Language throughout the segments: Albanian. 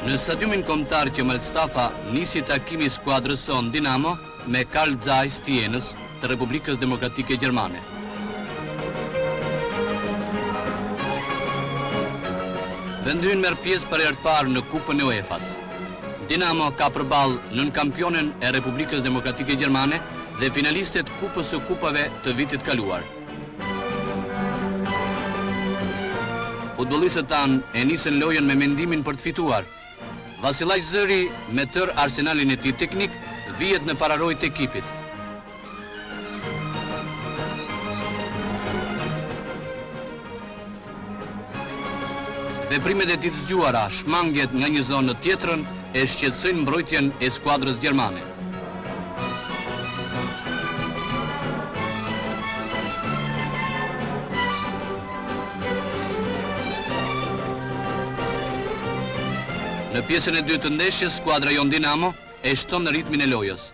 Në stadiumin kombëtar Kemal Mustafa nisi takimi i skuadrës son Dinamo me Carl Zeiss Tienës të Republikës Demokratike Gjermane. Vendyn merr pjesë për herë të parë në Kupën e UEFA-s. Dinamo ka përballë nënkampionen e Republikës Demokratike Gjermane dhe finalistet Kupës së Kupave të vitit kaluar. Futbollistët tanë e nisën lojën me mendimin për të fituar. Vasilaj Zëri, me tër arsenalin e tij teknik, vihet në pararojë të ekipit. Veprimet e tij të zgjuara, shmangjet nga një zonë në tjetrën e shqetësojnë mbrojtjen e skuadrës gjermane. Në pjesën e dytë të ndeshjes, skuadra jon Dinamo e shton në ritmin e lojës.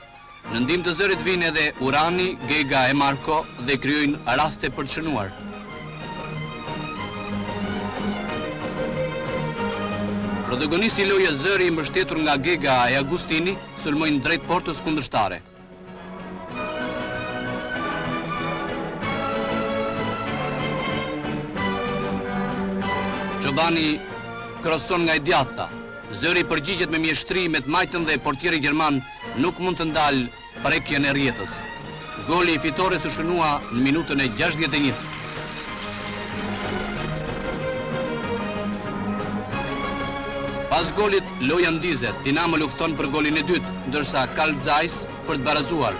Në ndihmë të Zërit vijnë edhe Urani, Gega e Marko dhe krijojnë raste për të shënuar. Protagonisti i lojës Zëri, i mbështetur nga Gega e Agustini, sulmojnë drejt portës kundërshtare. Çobani kroson nga i djathta. Zëri përgjigjet me mjeshtri me të majtën dhe portieri gjerman nuk mund të ndalë prekjen e rrjetës. Goli i fitores u shënua në minutën e 61. Pas golit, loja ndizet. Dinamo lufton për golin e dytë, ndërsa Carl Zeiss për të barazuar.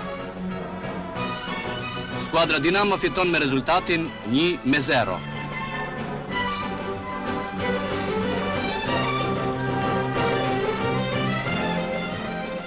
Skuadra Dinamo fiton me rezultatin 1-0.